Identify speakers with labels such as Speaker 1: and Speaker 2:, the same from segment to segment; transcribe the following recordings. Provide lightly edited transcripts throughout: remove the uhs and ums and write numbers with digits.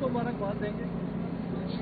Speaker 1: मुबारकबाद देंगे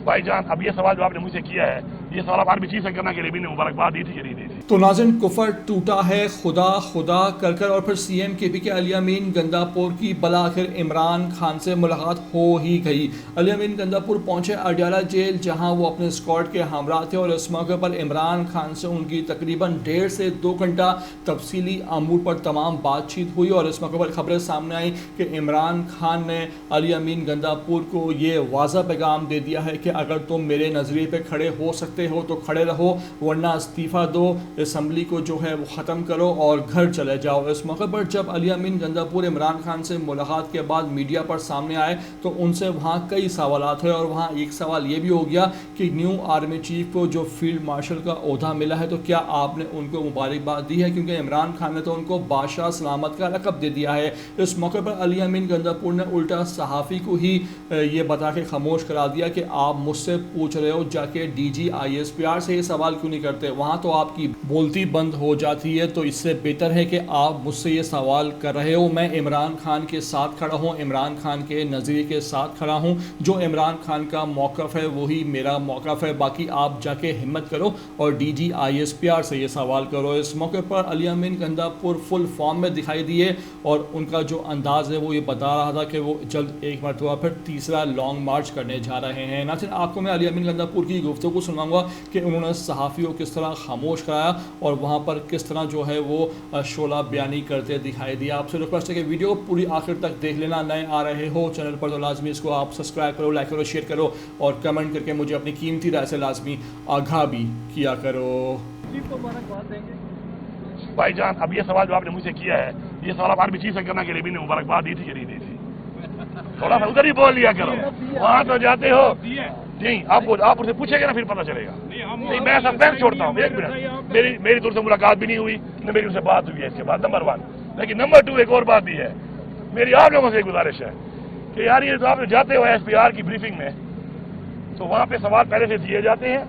Speaker 2: भाई जान, अब ये सवाल जो आपने मुझसे किया है, ये सवाल आप आर्मी चीफ से करना के लिए भी ने मुबारकबाद दी थी या नहीं दी थी?
Speaker 3: तो नाज़रीन, कुफर टूटा है खुदा खुदा कर और फिर सीएम केपी के अली अमीन गंदापुर की बला आखिर इमरान खान से मुलाकात हो ही गई। अली अमीन गंदापुर पहुंचे अडयाला जेल, जहां वो अपने स्क्वाड के हमरा थे और इस मौके पर इमरान खान से उनकी तकरीबन 1.5 से 2 घंटा तफसीली अमूर पर तमाम बातचीत हुई। और इस मौके पर खबरें सामने आई कि इमरान खान ने अली अमीन गंदापुर को ये वाज़ा पैगाम दे दिया है कि अगर तुम मेरे नज़रिए पे खड़े हो सकते हो तो खड़े रहो, वरना इस्तीफ़ा दो, असम्बली को जो है वो ख़त्म करो और घर चले जाओ। इस मौके पर जब अली अमीन गंदापुर इमरान खान से मुलाकात के बाद मीडिया पर सामने आए तो उनसे वहाँ कई सवालात हुए और वहाँ एक सवाल ये भी हो गया कि न्यू आर्मी चीफ को जो फील्ड मार्शल का ओहदा मिला है तो क्या आपने उनको मुबारकबाद दी है, क्योंकि इमरान खान ने तो उनको बादशाह सलामत का लक़ब दे दिया है। इस मौके पर अली अमीन गंदापुर ने उल्टा सहाफ़ी को ही ये बता के खामोश करा दिया कि आप मुझसे पूछ रहे हो जाके DG ISPR से ये सवाल क्यों नहीं करते, वहाँ तो आपकी बोलती बंद हो जाती है, तो इससे बेहतर है कि आप मुझसे ये सवाल कर रहे हो। मैं इमरान खान के साथ खड़ा हूँ, इमरान खान के नज़रिए के साथ खड़ा हूँ, जो इमरान खान का मौक़िफ़ है वही मेरा मौक़िफ़ है, बाकी आप जाके हिम्मत करो और DG ISPR से ये सवाल करो। इस मौके पर अली अमीन गंदापुर फुल फॉर्म में दिखाई दिए और उनका जो अंदाज़ है वो ये बता रहा था कि वो जल्द एक मरतबा फिर तीसरा लॉन्ग मार्च करने जा रहे हैं। ना सिर्फ आपको मैं अली अमीन गंदापुर की गुफ्तगू सुनाऊंगा कि उन्होंने सहाफ़ियों को किस तरह खामोश कराया और वहाँ पर किस तरह जो है वो शोला बयानी करते दिखाई दिया। आपसे रिक्वेस्ट है कि वीडियो पूरी आखिर तक देख लेना। नए आ रहे हो चैनल पर तो लाजमी इसको आप सब्सक्राइब करो, लाइक करो, शेयर करो और कमेंट करके मुझे अपनी कीमती राय से लाजमी आगाह भी किया करो।
Speaker 1: चीफ को मुबारकबाद देंगे
Speaker 2: भाई जान, अब ये सवाल जो आपने मुझसे किया है, ये सवाल आप आर्मी चीफ से करना के लिए भी ने मुबारकबाद दी थी या नहीं दी थी? थोड़ा सा उधर ही बोल लिया करो, वहाँ तो जाते हो नहीं, आप उनसे पूछेंगे ना फिर पता चलेगा। नहीं, मैं सस्पेंस छोड़ता हूँ, एक मिनट, मेरी दूर से मुलाकात भी नहीं हुई, न मेरी उनसे बात हुई है इसके बाद, नंबर 1। लेकिन नंबर 2 एक और बात भी है, मेरी आप लोगों से एक गुजारिश है कि यार ये तो आप जाते हो SPR की ब्रीफिंग में, तो वहाँ पे सवाल पहले से दिए जाते हैं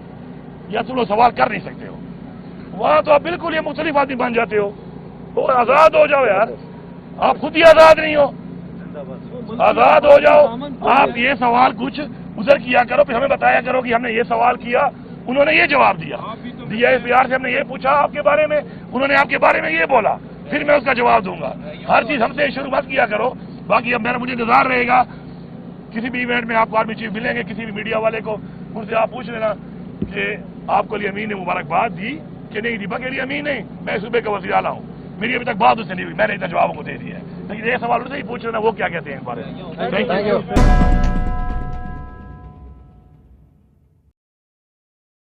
Speaker 2: या तुम लोग सवाल कर नहीं सकते हो, वहाँ तो आप बिल्कुल ये मुख्तलिफ आदमी बन जाते हो। और आज़ाद हो जाओ यार, आप खुद ही आज़ाद नहीं हो, आज़ाद हो जाओ। आप ये सवाल कुछ उधर किया करो, फिर हमें बताया करो कि हमने ये सवाल किया, उन्होंने ये जवाब दिया। DISPR से हमने ये पूछा आपके बारे में, उन्होंने आपके बारे में ये बोला, फिर मैं उसका जवाब दूंगा। हर चीज हमसे शुरू मत किया करो। बाकी अब मुझे इंतजार रहेगा, किसी भी इवेंट में आपको आर्मी चीफ मिलेंगे, किसी भी मीडिया वाले को, उनसे आप पूछ लेना कि आपको अली अमीन ने मुबारकबाद दी कि नहीं दी। बाकी अली अमीन नहीं, मैं सूबे का वज़ीर आला हूँ, मेरी अभी तक बात उससे नहीं हुई, मैंने इतना जवाबों को दे दिया है। लेकिन ये सवाल उनसे ही पूछ लेना वो क्या कहते हैं इस बारे में।